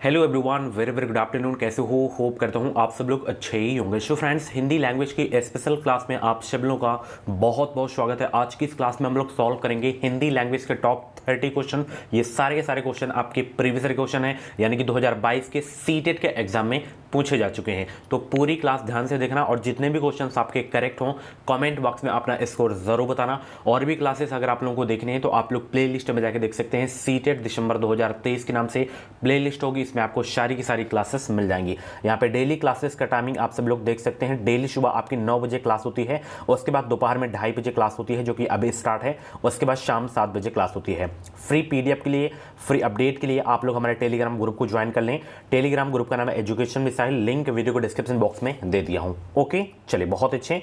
Hello everyone, very very good afternoon. कैसे हो? Hope करता हूँ आप सब लोग अच्छे ही होंगे। सो फ्रेंड्स, हिंदी लैंग्वेज की स्पेशल क्लास में आप सब लोगों का बहुत बहुत स्वागत है। आज की इस क्लास में हम लोग सॉल्व करेंगे हिंदी लैंग्वेज के टॉप 30 क्वेश्चन। ये सारे के सारे क्वेश्चन आपके प्रीवियस क्वेश्चन है, यानी कि 2022 के सीटेट के एग्जाम में पूछे जा चुके हैं। तो पूरी क्लास ध्यान से देखना और जितने भी क्वेश्चन आपके करेक्ट हों कमेंट बॉक्स में अपना स्कोर जरूर बताना। और भी क्लासेस अगर आप लोगों को देखने हैं तो आप लोग प्ले लिस्ट में जाकर देख सकते हैं। सीटेट दिसंबर 2023 के नाम से प्ले लिस्ट होगी, इसमें आपको सारी की सारी क्लासेस मिल जाएंगी। यहाँ पे डेली क्लासेस का टाइमिंग आप सब लोग देख सकते हैं। डेली सुबह आपकी 9 बजे क्लास होती है, उसके बाद दोपहर में 2:30 बजे क्लास होती है जो कि अभी स्टार्ट है, उसके बाद शाम 7 बजे क्लास होती है। फ्री पीडीएफ के लिए, फ्री अपडेट के लिए आप लोग हमारे टेलीग्राम ग्रुप को ज्वाइन कर लें। टेलीग्राम ग्रुप का नाम है एजुकेशन मिसाइल, लिंक वीडियो को डिस्क्रिप्शन बॉक्स में दे दिया हूं। ओके, चलिए बहुत अच्छे।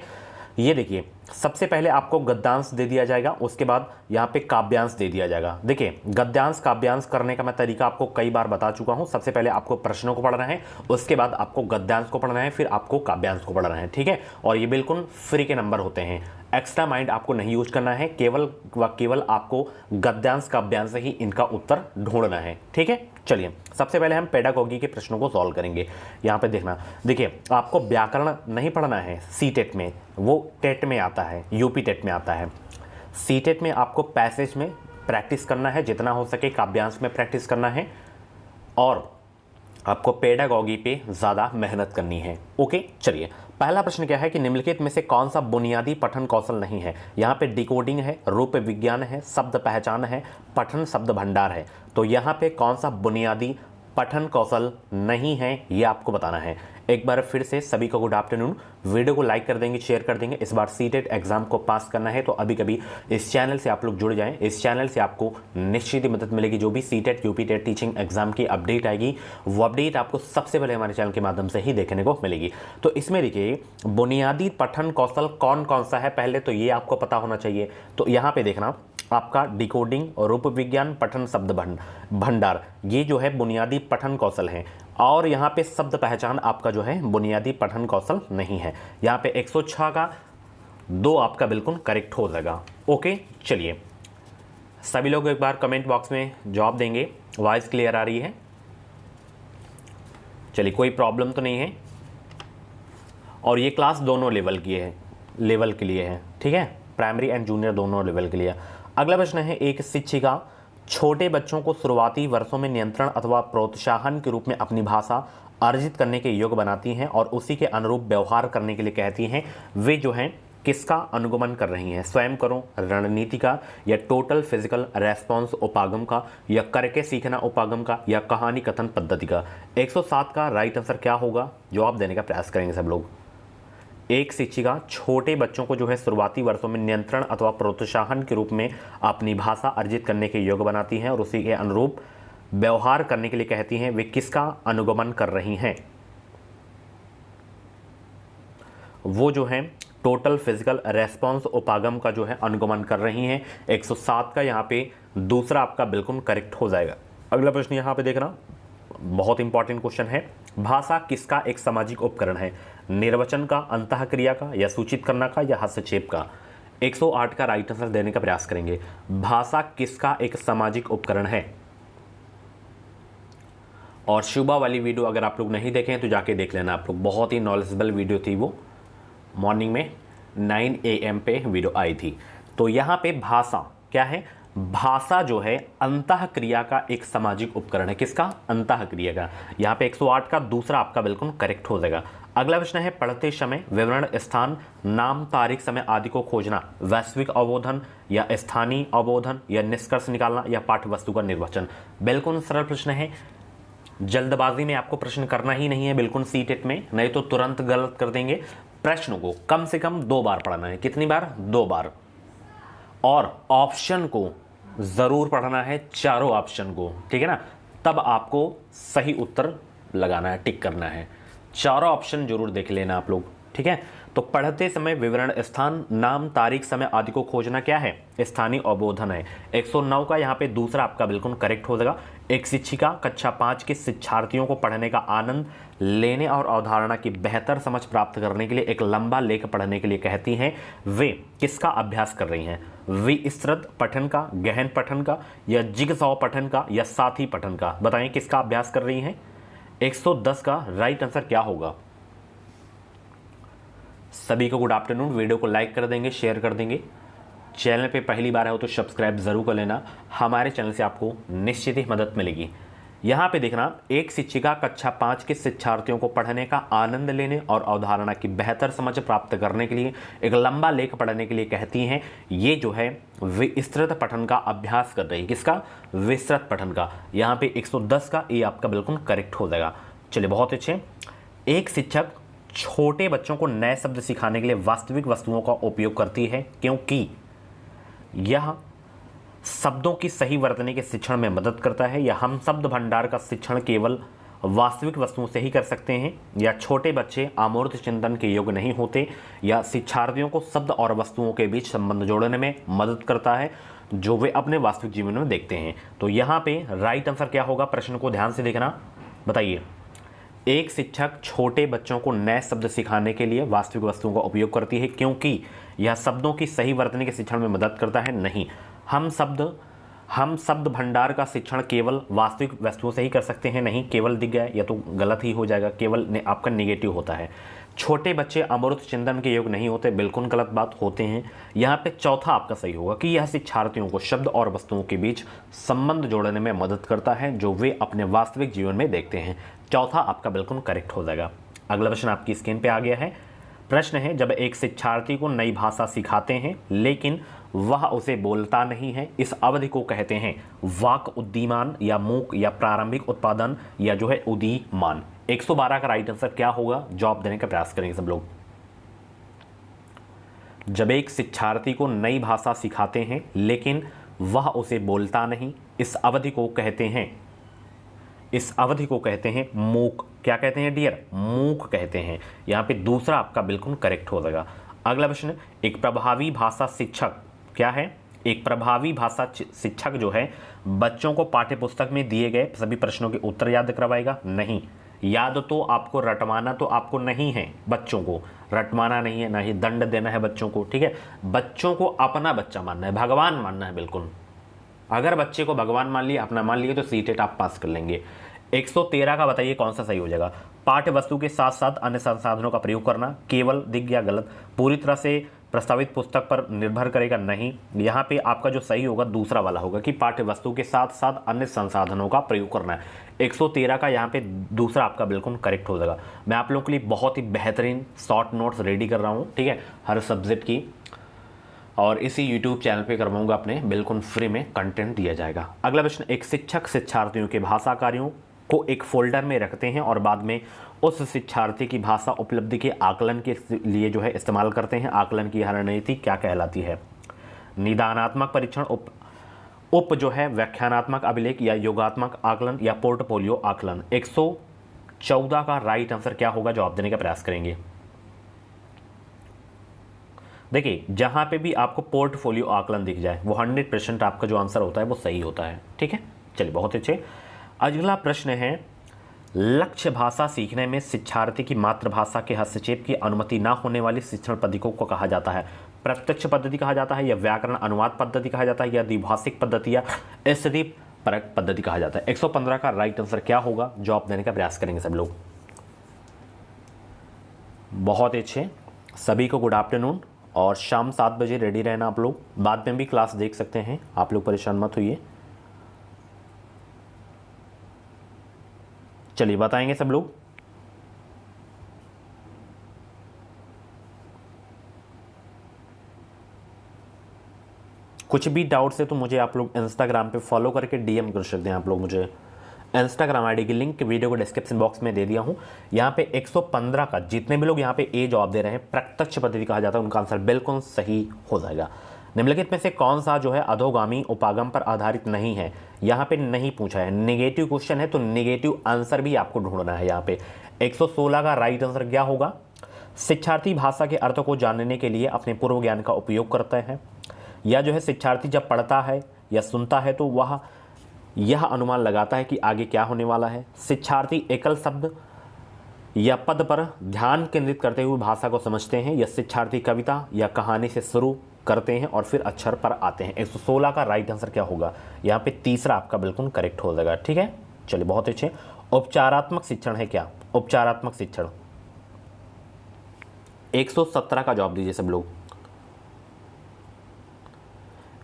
ये देखिए, सबसे पहले आपको गद्यांश दे दिया जाएगा, उसके बाद यहाँ पे काव्यांश दे दिया जाएगा। देखिए, गद्यांश काव्यांश करने का मैं तरीका आपको कई बार बता चुका हूं। सबसे पहले आपको प्रश्नों को पढ़ना है, उसके बाद आपको गद्यांश को पढ़ना है, फिर आपको काव्यांश को पढ़ना है, ठीक है। और ये बिल्कुल फ्री के नंबर होते हैं, एक्स्ट्रा माइंड आपको नहीं यूज करना है, केवल व केवल आपको गद्यांश काव्यांश से ही इनका उत्तर ढूंढना है, ठीक है। चलिए, सबसे पहले हम पेडागॉजी के प्रश्नों को सॉल्व करेंगे। यहाँ पे देखना, देखिए आपको व्याकरण नहीं पढ़ना है सीटेट में, वो टेट में आता है, यूपी टेट में आता है। सीटेट में आपको पैसेज में प्रैक्टिस करना है, जितना हो सके काव्यांश में प्रैक्टिस करना है, और आपको पेडागॉजी पे ज़्यादा मेहनत करनी है। ओके, चलिए पहला प्रश्न क्या है कि निम्नलिखित में से कौन सा बुनियादी पठन कौशल नहीं है। यहाँ पे डिकोडिंग है, रूप विज्ञान है, शब्द पहचान है, पठन शब्द भंडार है। तो यहाँ पे कौन सा बुनियादी पठन कौशल नहीं है ये आपको बताना है। एक बार फिर से सभी को गुड आफ्टरनून। वीडियो को लाइक कर देंगे, शेयर कर देंगे। इस बार सीटेट एग्जाम को पास करना है तो अभी कभी इस चैनल से आप लोग जुड़ जाएं। इस चैनल से आपको निश्चित ही मदद मिलेगी। जो भी CTET UP TET teaching exam की अपडेट आएगी वो अपडेट आपको सबसे पहले हमारे चैनल के माध्यम से ही देखने को मिलेगी। तो इसमें देखिए, बुनियादी पठन कौशल कौन कौन सा है पहले तो ये आपको पता होना चाहिए। तो यहाँ पे देखना, आपका डिकोडिंग, रूप विज्ञान, पठन शब्द भंडार, ये जो है बुनियादी पठन कौशल है। और यहाँ पे शब्द पहचान आपका जो है बुनियादी पठन कौशल नहीं है। यहाँ पे 106 का 2 आपका बिल्कुल करेक्ट हो जाएगा। ओके, चलिए सभी लोग एक बार कमेंट बॉक्स में जवाब देंगे। वॉइस क्लियर आ रही है? चलिए, कोई प्रॉब्लम तो नहीं है। और ये क्लास दोनों लेवल के लिए है, ठीक है, प्राइमरी एंड जूनियर दोनों लेवल के लिए। अगला प्रश्न है, एक शिक्षिका छोटे बच्चों को शुरुआती वर्षों में नियंत्रण अथवा प्रोत्साहन के रूप में अपनी भाषा अर्जित करने के योग्य बनाती हैं और उसी के अनुरूप व्यवहार करने के लिए कहती हैं। वे जो हैं किसका अनुगमन कर रही हैं? स्वयं करो रणनीति का, या टोटल फिजिकल रेस्पॉन्स उपागम का, या करके सीखना उपागम का, या कहानी कथन पद्धति का। 107 का राइट आंसर क्या होगा? जवाब देने का प्रयास करेंगे सब लोग। एक शिक्षिका छोटे बच्चों को जो है शुरुआती वर्षों में नियंत्रण अथवा प्रोत्साहन के रूप में अपनी भाषा अर्जित करने के योग्य बनाती हैं और उसी के अनुरूप व्यवहार करने के लिए कहती हैं। वे किसका अनुगमन कर रही हैं? वो जो है टोटल फिजिकल रेस्पॉन्स उपागम का जो है अनुगमन कर रही हैं। 107 का यहाँ पे दूसरा आपका बिल्कुल करेक्ट हो जाएगा। अगला प्रश्न यहाँ पे देखना, बहुत इंपॉर्टेंट क्वेश्चन है। भाषा किसका एक सामाजिक उपकरण है? निर्वचन का, अंतःक्रिया का, या सूचित करना का, या हस्तक्षेप का? 108 का राइट आंसर देने का प्रयास करेंगे। भाषा किसका एक सामाजिक उपकरण है? और सुबह वाली वीडियो अगर आप लोग नहीं देखें तो जाके देख लेना आप लोग, बहुत ही नॉलेजेबल वीडियो थी वो, मॉर्निंग में 9 AM पे वीडियो आई थी। तो यहाँ पे भाषा क्या है? भाषा जो है अंतःक्रिया का एक सामाजिक उपकरण है। किसका? अंतःक्रिया का। यहाँ पे 108 का दूसरा आपका बिल्कुल करेक्ट हो जाएगा। अगला प्रश्न है, पढ़ते समय विवरण, स्थान, नाम, तारीख, समय आदि को खोजना वैश्विक अवबोधन, या स्थानीय अवबोधन, या निष्कर्ष निकालना, या पाठ्य वस्तु का निर्वचन? बिल्कुल सरल प्रश्न है, जल्दबाजी में आपको प्रश्न करना ही नहीं है बिल्कुल सीटेट में, नहीं तो तुरंत गलत कर देंगे। प्रश्न को कम से कम 2 बार पढ़ना है। कितनी बार? 2 बार। और ऑप्शन को जरूर पढ़ना है, चारों ऑप्शन को, ठीक है ना, तब आपको सही उत्तर लगाना है, टिक करना है। चारों ऑप्शन जरूर देख लेना आप लोग, ठीक है। तो पढ़ते समय विवरण, स्थान, नाम, तारीख, समय आदि को खोजना क्या है? स्थानीय अवबोधन है। 109 का यहाँ पे दूसरा आपका बिल्कुल करेक्ट हो जाएगा। एक शिक्षिका कक्षा 5 के शिक्षार्थियों को पढ़ने का आनंद लेने और अवधारणा की बेहतर समझ प्राप्त करने के लिए एक लंबा लेख पढ़ने के लिए कहती हैं। वे किसका अभ्यास कर रही हैं? विस्तृत पठन का, गहन पठन का, या जिगसॉ पठन का, या साथी पठन का? बताएं किसका अभ्यास कर रही हैं? 110 का राइट आंसर क्या होगा? सभी को गुड आफ्टरनून। वीडियो को लाइक कर देंगे, शेयर कर देंगे। चैनल पे पहली बार है हो तो सब्सक्राइब जरूर कर लेना। हमारे चैनल से आपको निश्चित ही मदद मिलेगी। यहाँ पे देखना, एक शिक्षिका कक्षा 5 के शिक्षार्थियों को पढ़ने का आनंद लेने और अवधारणा की बेहतर समझ प्राप्त करने के लिए एक लंबा लेख पढ़ने के लिए कहती हैं। ये जो है विस्तृत पठन का अभ्यास कर रही है। किसका? विस्तृत पठन का। यहाँ पे 110 का ये आपका बिल्कुल करेक्ट हो जाएगा। चलिए, बहुत अच्छे। एक शिक्षक छोटे बच्चों को नए शब्द सिखाने के लिए वास्तविक वस्तुओं का उपयोग करती है क्योंकि यह शब्दों की सही वर्तनी के शिक्षण में मदद करता है, या हम शब्द भंडार का शिक्षण केवल वास्तविक वस्तुओं से ही कर सकते हैं, या छोटे बच्चे अमूर्त चिंतन के योग्य नहीं होते, या शिक्षार्थियों को शब्द और वस्तुओं के बीच संबंध जोड़ने में मदद करता है जो वे अपने वास्तविक जीवन में देखते हैं। तो यहाँ पे राइट आंसर क्या होगा? प्रश्न को ध्यान से देखना, बताइए। एक शिक्षक छोटे बच्चों को नए शब्द सिखाने के लिए वास्तविक वस्तुओं का उपयोग करती है क्योंकि यह शब्दों की सही वर्तनी के शिक्षण में मदद करता है। नहीं, हम शब्द भंडार का शिक्षण केवल वास्तविक वस्तुओं से ही कर सकते हैं। नहीं, केवल दिख गया या तो गलत ही हो जाएगा, केवल आपका निगेटिव होता है। छोटे बच्चे अमूर्त चिंतन के योग्य नहीं होते, बिल्कुल गलत बात, होते हैं। यहाँ पे चौथा आपका सही होगा कि यह शिक्षार्थियों को शब्द और वस्तुओं के बीच संबंध जोड़ने में मदद करता है जो वे अपने वास्तविक जीवन में देखते हैं। चौथा आपका बिल्कुल करेक्ट हो जाएगा। अगला प्रश्न आपकी स्क्रीन पे आ गया है। प्रश्न है, जब एक शिक्षार्थी को नई भाषा सिखाते हैं लेकिन वह उसे बोलता नहीं है, इस अवधि को कहते हैं वाक उद्दीमान, या मूक, या प्रारंभिक उत्पादन, या जो है उदीमान। 112 का राइट आंसर क्या होगा? जवाब देने का प्रयास करेंगे सब लोग। जब एक शिक्षार्थी को नई भाषा सिखाते हैं लेकिन वह उसे बोलता नहीं, इस अवधि को कहते हैं मूक। क्या कहते हैं डियर? मूक कहते हैं। यहाँ पे दूसरा आपका बिल्कुल करेक्ट हो जाएगा। अगला प्रश्न, एक प्रभावी भाषा शिक्षक क्या है? एक प्रभावी भाषा शिक्षक जो है बच्चों को पाठ्यपुस्तक में दिए गए सभी प्रश्नों के उत्तर याद करवाएगा? नहीं, याद तो आपको रटवाना तो आपको नहीं है, बच्चों को रटवाना नहीं है, ना ही दंड देना है बच्चों को। ठीक है, बच्चों को अपना बच्चा मानना है, भगवान मानना है। बिल्कुल, अगर बच्चे को भगवान मान लिया, अपना मान लिए, तो सीटेट आप पास कर लेंगे। 113 का बताइए कौन सा सही हो जाएगा? पाठ्य वस्तु के साथ साथ अन्य संसाधनों का प्रयोग करना, केवल दिख गया गलत, पूरी तरह से प्रस्तावित पुस्तक पर निर्भर करेगा? नहीं, यहाँ पे आपका जो सही होगा दूसरा वाला होगा कि पाठ्य वस्तु के साथ साथ अन्य संसाधनों का प्रयोग करना है। 113 का यहाँ पे दूसरा आपका बिल्कुल करेक्ट हो जाएगा। मैं आप लोगों के लिए बहुत ही बेहतरीन शॉर्ट नोट्स रेडी कर रहा हूँ, ठीक है, हर सब्जेक्ट की, और इसी यूट्यूब चैनल पे करवाऊंगा अपने, बिल्कुल फ्री में कंटेंट दिया जाएगा। अगला प्रश्न, एक शिक्षक शिक्षार्थियों के भाषा कार्यों को एक फोल्डर में रखते हैं और बाद में उस शिक्षार्थी की भाषा उपलब्धि के आकलन के लिए जो है इस्तेमाल करते हैं। आकलन की रणनीति क्या कहलाती है? निदानात्मक परीक्षण, उप जो है व्याख्यानात्मक अभिलेख, या योगात्मक आकलन, या पोर्टफोलियो आकलन। 114 का राइट आंसर क्या होगा? जवाब देने का प्रयास करेंगे। देखिए, जहां पे भी आपको पोर्टफोलियो आकलन दिख जाए वो 100% आपका जो आंसर होता है वो सही होता है। ठीक है, चलिए, बहुत अच्छे। अगला प्रश्न है, लक्ष्य भाषा सीखने में शिक्षार्थी की मातृभाषा के हस्तक्षेप की अनुमति न होने वाली शिक्षण पद्धति को कहा जाता है? प्रत्यक्ष पद्धति कहा जाता है, या व्याकरण अनुवाद पद्धति कहा जाता है, या द्विभाषिक पद्धति, या स्थिति परक पद्धति कहा जाता है? 115 का राइट आंसर क्या होगा? जवाब देने का प्रयास करेंगे सब लोग। बहुत अच्छे, सभी को गुड आफ्टरनून, और शाम 7 बजे रेडी रहना आप लोग। बाद में भी क्लास देख सकते हैं, आप लोग परेशान मत होइए। चलिए, बताएंगे सब लोग। कुछ भी डाउट है तो मुझे आप लोग इंस्टाग्राम पे फॉलो करके डीएम कर सकते हैं। आप लोग मुझे इंस्टाग्राम आईडी की लिंक वीडियो को डिस्क्रिप्शन बॉक्स में दे दिया हूं। यहाँ पे 115 का जितने भी लोग यहाँ पे ए जवाब दे रहे हैं प्रत्यक्ष पद्धति कहा जाता है, उनका आंसर बिल्कुल सही हो जाएगा। निम्नलिखित में से कौन सा जो है अधोगामी उपागम पर आधारित नहीं है? यहाँ पे नहीं पूछा है, नेगेटिव क्वेश्चन है तो नेगेटिव आंसर भी आपको ढूंढना है। यहाँ पे 116 का राइट आंसर क्या होगा? शिक्षार्थी भाषा के अर्थ को जानने के लिए अपने पूर्व ज्ञान का उपयोग करते हैं, या जो है शिक्षार्थी जब पढ़ता है या सुनता है तो वह यह अनुमान लगाता है कि आगे क्या होने वाला है। शिक्षार्थी एकल शब्द या पद पर ध्यान केंद्रित करते हुए भाषा को समझते हैं, या शिक्षार्थी कविता या कहानी से शुरू करते हैं और फिर अक्षर पर आते हैं। 116 का राइट आंसर क्या होगा? यहाँ पे तीसरा आपका बिल्कुल करेक्ट हो जाएगा। ठीक है, चलिए, बहुत अच्छे। उपचारात्मक शिक्षण है क्या? उपचारात्मक शिक्षण 117 का जवाब दीजिए सब लोग,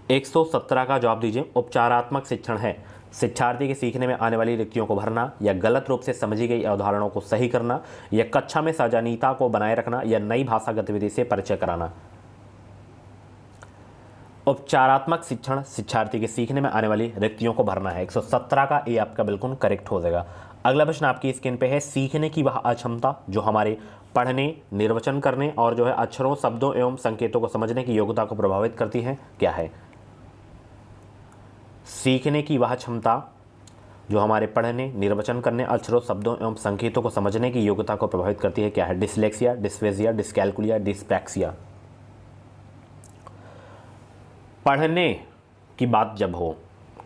117 का जवाब दीजिए। उपचारात्मक शिक्षण है शिक्षार्थी के सीखने में आने वाली रिक्तियों को भरना, या गलत रूप से समझी गई अवधारणाओं को सही करना, या कक्षा में सजनीयता को बनाए रखना, या नई भाषा गतिविधि से परिचय कराना। उपचारात्मक शिक्षण शिक्षार्थी के सीखने में आने वाली रिक्तियों को भरना है। 117 का ए आपका बिल्कुल करेक्ट हो जाएगा। अगला प्रश्न आपकी स्क्रीन पे है, सीखने की वह अक्षमता जो हमारे पढ़ने, निर्वचन करने और जो है अक्षरों, शब्दों एवं संकेतों को समझने की योग्यता को प्रभावित करती है, क्या है? सीखने की वह क्षमता जो हमारे पढ़ने, निर्वचन करने, अक्षरों, शब्दों एवं संकेतों को समझने की योग्यता को प्रभावित करती है, क्या है? Dyslexia, dysphagia, dyscalculia, dyspraxia. पढ़ने की बात जब हो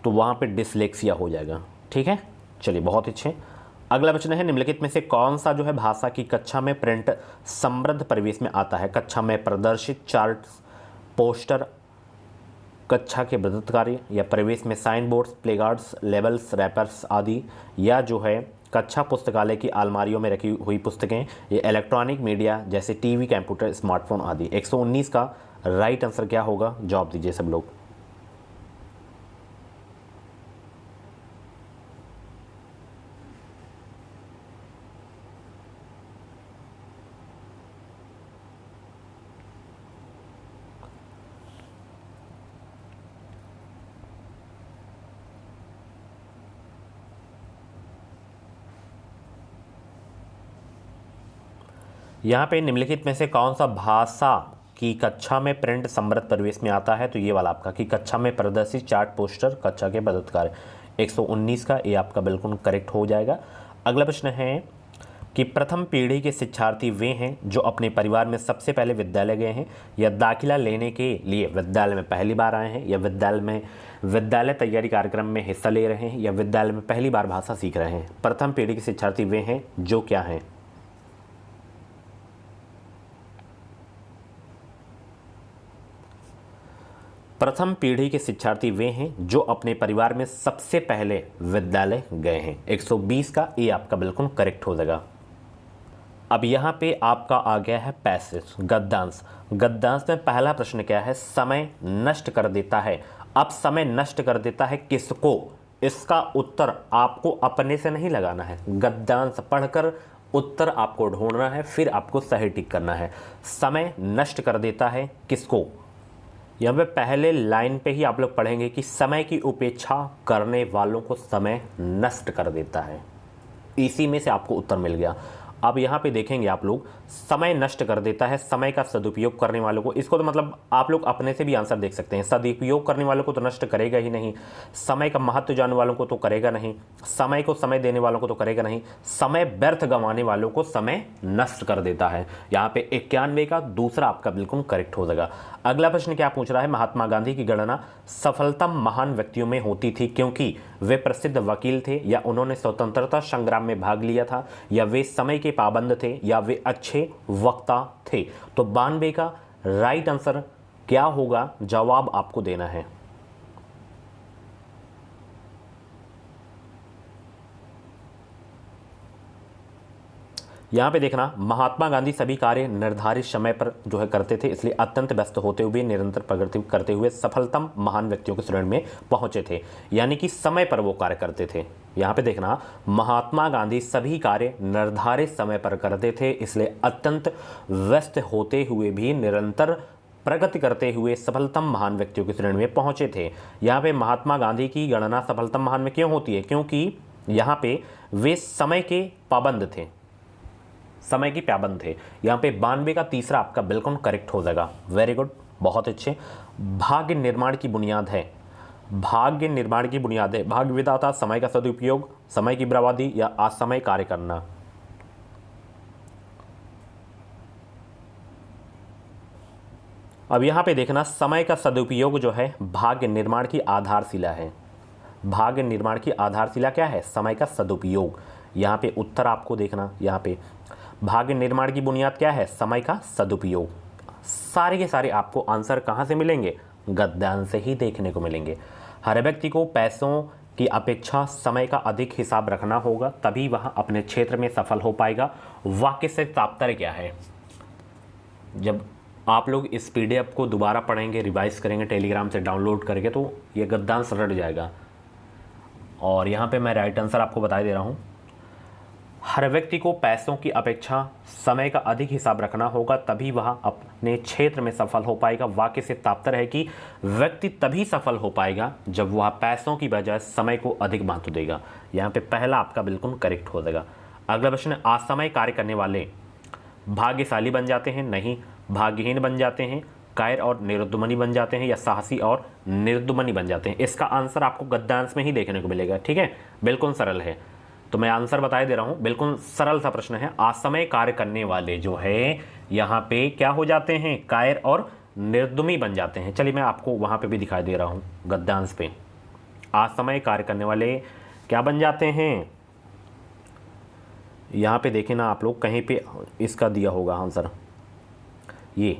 तो वहाँ पे डिसलेक्सिया हो जाएगा, ठीक है। चलिए, बहुत अच्छे। अगला प्रश्न है, निम्नलिखित में से कौन सा जो है भाषा की कक्षा में प्रिंट समृद्ध परिवेश में आता है? कक्षा में प्रदर्शित चार्ट, पोस्टर, कक्षा के प्रदत्त कार्य, या परिवेश में sign boards, placards, labels, wrappers आदि, या जो है कक्षा पुस्तकालय की अलमारियों में रखी हुई पुस्तकें, या इलेक्ट्रॉनिक मीडिया जैसे टीवी, कंप्यूटर, स्मार्टफोन आदि। 119 का राइट आंसर क्या होगा? जवाब दीजिए सब लोग। यहाँ पे निम्नलिखित में से कौन सा भाषा की कक्षा में प्रिंट समृद्ध परिवेश में आता है? तो ये वाला आपका कि कक्षा में प्रदर्शित चार्ट, पोस्टर, कक्षा के प्रदत्त कार्य। 119 का ये आपका बिल्कुल करेक्ट हो जाएगा। अगला प्रश्न है कि प्रथम पीढ़ी के शिक्षार्थी वे हैं जो अपने परिवार में सबसे पहले विद्यालय गए हैं, या दाखिला लेने के लिए विद्यालय में पहली बार आए हैं, या विद्यालय तैयारी कार्यक्रम में हिस्सा ले रहे हैं, या विद्यालय में पहली बार भाषा सीख रहे हैं। प्रथम पीढ़ी के शिक्षार्थी वे हैं जो क्या हैं? प्रथम पीढ़ी के शिक्षार्थी वे हैं जो अपने परिवार में सबसे पहले विद्यालय गए हैं। 120 का ए आपका बिल्कुल करेक्ट हो जाएगा। अब यहाँ पे आपका आ गया है पैसेज, गद्यांश। गद्यांश में पहला प्रश्न क्या है? समय नष्ट कर देता है। अब समय नष्ट कर देता है किसको? इसका उत्तर आपको अपने से नहीं लगाना है, गद्यांश पढ़कर उत्तर आपको ढूंढना है, फिर आपको सही टिक करना है। समय नष्ट कर देता है किसको? यहाँ पे पहले लाइन पे ही आप लोग पढ़ेंगे कि समय की उपेक्षा करने वालों को समय नष्ट कर देता है। इसी में से आपको उत्तर मिल गया। अब यहाँ पे देखेंगे आप लोग, समय नष्ट कर देता है, समय का सदुपयोग करने वालों को, इसको तो मतलब आप लोग अपने से भी आंसर देख सकते हैं। सदुपयोग करने वालों को तो नष्ट करेगा ही नहीं, समय का महत्व जानने वालों को तो करेगा नहीं, समय को समय देने वालों को तो करेगा नहीं, समय व्यर्थ गंवाने वालों को समय नष्ट कर देता है। यहाँ पे 91 का दूसरा आपका बिल्कुल करेक्ट हो जाएगा। अगला प्रश्न क्या पूछ रहा है? महात्मा गांधी की गणना सफलतम महान व्यक्तियों में होती थी क्योंकि वे प्रसिद्ध वकील थे, या उन्होंने स्वतंत्रता संग्राम में भाग लिया था, या वे समय के पाबंद थे, या वे अच्छे वक्ता थे। तो 92 का राइट आंसर क्या होगा? जवाब आपको देना है। यहाँ पे देखना, महात्मा गांधी सभी कार्य निर्धारित समय पर जो है करते थे, इसलिए अत्यंत व्यस्त होते हुए निरंतर प्रगति करते हुए सफलतम महान व्यक्तियों के श्रेणी में पहुंचे थे। यानी कि समय पर वो कार्य करते थे। यहाँ पे देखना, महात्मा गांधी सभी कार्य निर्धारित समय पर करते थे, इसलिए अत्यंत व्यस्त होते हुए भी निरंतर प्रगति करते हुए सफलतम महान व्यक्तियों की श्रेणी में पहुंचे थे। यहाँ पे महात्मा गांधी की गणना सफलतम महान में क्यों होती है? क्योंकि यहाँ पे वे समय के पाबंद थे, समय की पाबंद थे। यहाँ पे 92 का तीसरा आपका बिल्कुल करेक्ट हो जाएगा। वेरी गुड, बहुत अच्छे। भाग्य निर्माण की बुनियाद है, भाग्य निर्माण की बुनियाद है भाग्य विधाता, समय का सदुपयोग, समय की बर्बादी, या असमय कार्य करना। अब यहाँ पे देखना, समय का सदुपयोग जो है भाग्य निर्माण की आधारशिला है। भाग्य निर्माण की आधारशिला क्या है? समय का सदुपयोग। यहाँ पे उत्तर आपको देखना, यहाँ पे भाग्य निर्माण की बुनियाद क्या है? समय का सदुपयोग। सारे के सारे आपको आंसर कहाँ से मिलेंगे? गद्यांश से ही देखने को मिलेंगे। हर व्यक्ति को पैसों की अपेक्षा समय का अधिक हिसाब रखना होगा, तभी वह अपने क्षेत्र में सफल हो पाएगा। वाक्य से तात्पर्य क्या है? जब आप लोग इस पीडीएफ को दोबारा पढ़ेंगे, रिवाइज करेंगे, टेलीग्राम से डाउनलोड करके, तो ये गद्यांश रट जाएगा। और यहाँ पे मैं राइट आंसर आपको बता दे रहा हूँ। हर व्यक्ति को पैसों की अपेक्षा समय का अधिक हिसाब रखना होगा, तभी वह अपने क्षेत्र में सफल हो पाएगा। वाक्य से तात्पर्य है कि व्यक्ति तभी सफल हो पाएगा जब वह पैसों की बजाय समय को अधिक महत्व देगा। यहाँ पे पहला आपका बिल्कुल करेक्ट हो जाएगा। अगला प्रश्न, असमय कार्य करने वाले भाग्यशाली बन जाते हैं? नहीं। भाग्यहीन बन जाते हैं? कायर और निर्दुमनी बन जाते हैं? या साहसी और निर्दुमनी बन जाते हैं? इसका आंसर आपको गद्यांश में ही देखने को मिलेगा। ठीक है, बिल्कुल सरल है। तो मैं आंसर बता दे रहा हूं, बिल्कुल सरल सा प्रश्न है। असमय कार्य करने वाले जो है यहाँ पे क्या हो जाते हैं? कायर और निर्दुमी बन जाते हैं। चलिए मैं आपको वहां पे भी दिखाई दे रहा हूं गद्यांश पे। असमय कार्य करने वाले क्या बन जाते हैं? यहाँ पे देखें ना आप लोग, कहीं पे इसका दिया होगा आंसर। ये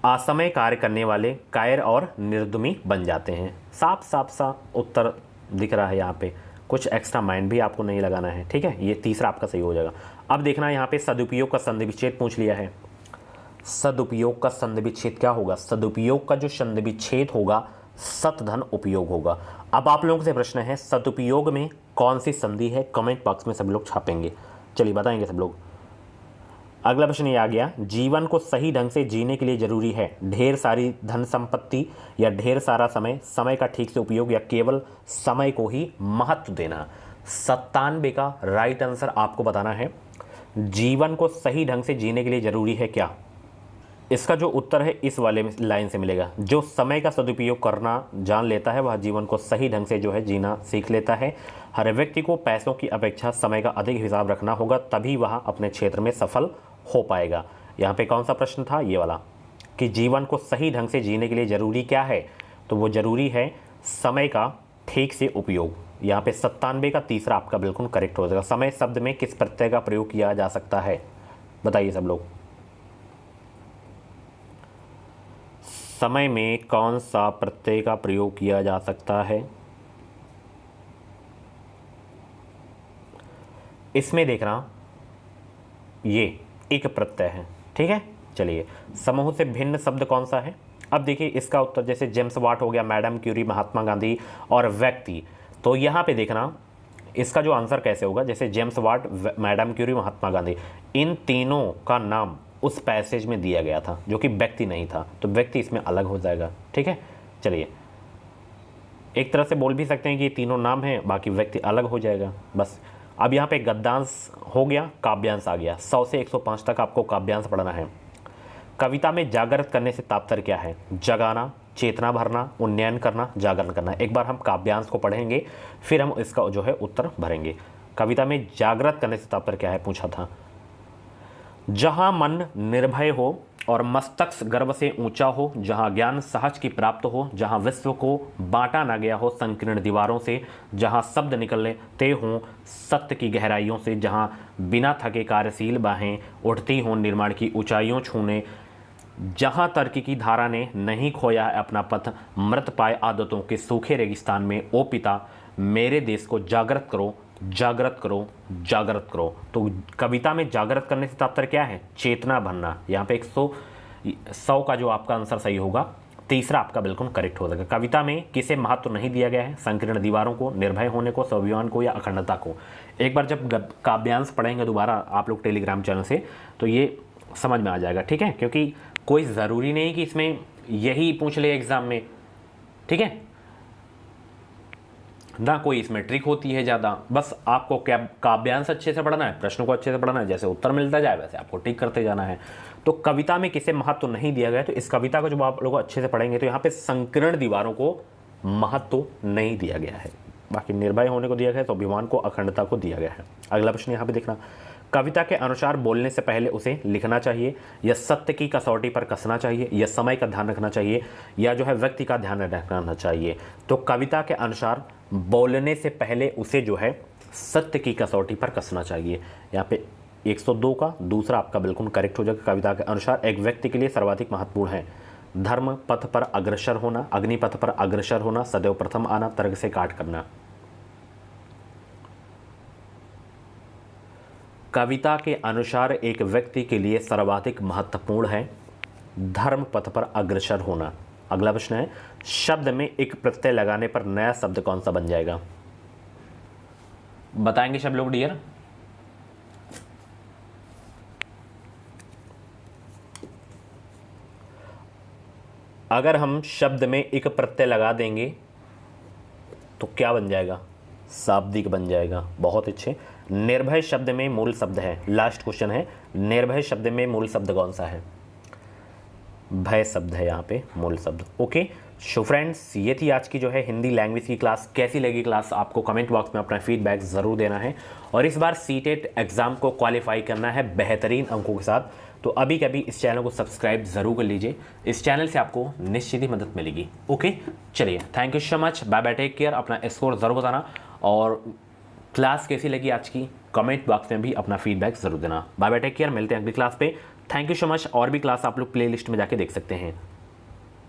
असमय कार्य करने वाले कायर और निर्दुमी बन जाते हैं। साफ साफ सा उत्तर दिख रहा है यहाँ पे, कुछ एक्स्ट्रा माइंड भी आपको नहीं लगाना है। ठीक है, ये तीसरा आपका सही हो जाएगा। अब देखना यहाँ पे सदुपयोग का संधि विच्छेद पूछ लिया है। सदुपयोग का संधि विच्छेद क्या होगा? सदुपयोग का जो संधि विच्छेद होगा सत धन उपयोग होगा। अब आप लोगों से प्रश्न है, सदुपयोग में कौन सी संधि है? कमेंट बॉक्स में सब लोग छापेंगे। चलिए बताएंगे सब लोग। अगला प्रश्न ये आ गया, जीवन को सही ढंग से जीने के लिए जरूरी है ढेर सारी धन संपत्ति या ढेर सारा समय, समय का ठीक से उपयोग या केवल समय को ही महत्व देना? 97 का राइट आंसर आपको बताना है। जीवन को सही ढंग से जीने के लिए जरूरी है क्या? इसका जो उत्तर है इस वाले लाइन से मिलेगा। जो समय का सदुपयोग करना जान लेता है वह जीवन को सही ढंग से जो है जीना सीख लेता है। हर व्यक्ति को पैसों की अपेक्षा समय का अधिक हिसाब रखना होगा, तभी वह अपने क्षेत्र में सफल हो पाएगा। यहाँ पे कौन सा प्रश्न था? ये वाला, कि जीवन को सही ढंग से जीने के लिए जरूरी क्या है? तो वो जरूरी है समय का ठीक से उपयोग। यहाँ पे 97 का तीसरा आपका बिल्कुल करेक्ट हो जाएगा। समय शब्द में किस प्रत्यय का प्रयोग किया जा सकता है? बताइए सब लोग। समय में कौन सा प्रत्यय का प्रयोग किया जा सकता है? इसमें देखना, ये एक प्रत्यय है। ठीक है, चलिए समूह से भिन्न शब्द कौन सा है? अब देखिए इसका उत्तर, जैसे जेम्स वाट हो गया, मैडम क्यूरी, महात्मा गांधी और व्यक्ति। तो यहाँ पे देखना इसका जो आंसर कैसे होगा, जैसे James Watt, madam Curie, Mahatma Gandhi, इन तीनों का नाम उस पैसेज में दिया गया था जो कि व्यक्ति नहीं था, तो व्यक्ति इसमें अलग हो जाएगा। ठीक है, चलिए एक तरह से बोल भी सकते हैं कि ये तीनों नाम हैं, बाकी व्यक्ति अलग हो जाएगा बस। अब यहाँ पे गद्यांश हो गया, काव्यांश आ गया। 100 से 105 तक आपको काव्यांश पढ़ना है। कविता में जागृत करने से तात्पर्य क्या है? जगाना, चेतना भरना, उन्नयन करना, जागरण करना। एक बार हम काव्यांश को पढ़ेंगे, फिर हम इसका जो है उत्तर भरेंगे। कविता में जागृत करने से तात्पर्य क्या है पूछा था। जहाँ मन निर्भय हो और मस्तक गर्व से ऊंचा हो, जहाँ ज्ञान सहज की प्राप्त हो, जहाँ विश्व को बांटा ना गया हो संकीर्ण दीवारों से, जहाँ शब्द निकलते हों सत्य की गहराइयों से, जहाँ बिना थके कार्यशील बाहें उठती हों निर्माण की ऊंचाइयों छूने, जहाँ तर्क की धारा ने नहीं खोया है अपना पथ, मृत पाए आदतों के सूखे रेगिस्तान में, ओ पिता मेरे देश को जागृत करो, जागृत करो, जागृत करो। तो कविता में जागृत करने से तात्पर्य क्या है? चेतना भरना। यहाँ पे 100 का जो आपका आंसर सही होगा, तीसरा आपका बिल्कुल करेक्ट हो जाएगा। कविता में किसे महत्व नहीं दिया गया है? संकीर्ण दीवारों को, निर्भय होने को, स्वाभिमान को या अखंडता को। एक बार जब काव्यांश पढ़ेंगे दोबारा आप लोग टेलीग्राम चैनल से, तो ये समझ में आ जाएगा। ठीक है, क्योंकि कोई ज़रूरी नहीं कि इसमें यही पूछ ले एग्जाम में। ठीक है ना, कोई इसमें ट्रिक होती है ज़्यादा। बस आपको क्या काव्यांश अच्छे से पढ़ना है, प्रश्नों को अच्छे से पढ़ना है, जैसे उत्तर मिलता जाए वैसे आपको टिक करते जाना है। तो कविता में किसे महत्व नहीं दिया गया, तो इस कविता को जब आप लोग अच्छे से पढ़ेंगे तो यहाँ पे संकीर्ण दीवारों को महत्व नहीं दिया गया है, बाकी निर्भय होने को दिया गया है, स्वाभिमान को, अखंडता को दिया गया है। अगला प्रश्न यहाँ पे देखना, कविता के अनुसार बोलने से पहले उसे लिखना चाहिए, या सत्य की कसौटी पर कसना चाहिए, या समय का ध्यान रखना चाहिए, या जो है व्यक्ति का ध्यान रखना चाहिए। तो कविता के अनुसार बोलने से पहले उसे जो है सत्य की कसौटी पर कसना चाहिए। यहाँ पे 102 का दूसरा आपका बिल्कुल करेक्ट हो जाएगा। कविता के अनुसार एक व्यक्ति के लिए सर्वाधिक महत्वपूर्ण है धर्म पथ पर अग्रसर होना, अग्निपथ पर अग्रसर होना, सदैव प्रथम आना, तर्क से काट करना। कविता के अनुसार एक व्यक्ति के लिए सर्वाधिक महत्वपूर्ण है धर्म पथ पर अग्रसर होना। अगला प्रश्न है, शब्द में एक प्रत्यय लगाने पर नया शब्द कौन सा बन जाएगा? बताएंगे सब लोग डियर? अगर हम शब्द में एक प्रत्यय लगा देंगे तो क्या बन जाएगा? शाब्दिक बन जाएगा। बहुत अच्छे। निर्भय शब्द में मूल शब्द है, लास्ट क्वेश्चन है, निर्भय शब्द में मूल शब्द कौन सा है? भय शब्द है यहाँ पे मूल शब्द। ओके सो फ्रेंड्स, ये थी आज की जो है हिंदी लैंग्वेज की क्लास। कैसी लगी क्लास आपको कमेंट बॉक्स में अपना फीडबैक ज़रूर देना है। और इस बार सीटेट एग्ज़ाम को क्वालिफाई करना है बेहतरीन अंकों के साथ, तो अभी कभी इस चैनल को सब्सक्राइब ज़रूर कर लीजिए। इस चैनल से आपको निश्चित ही मदद मिलेगी। ओके चलिए, thank you so much, bye bye, take care. अपना स्कोर ज़रूर बताना और क्लास कैसी लगी आज की कमेंट बॉक्स में भी अपना फीडबैक ज़रूर देना। Bye bye, take care. मिलते हैं अगली क्लास पे। Thank you so much. और भी क्लास आप लोग प्ले लिस्ट में जाके देख सकते हैं।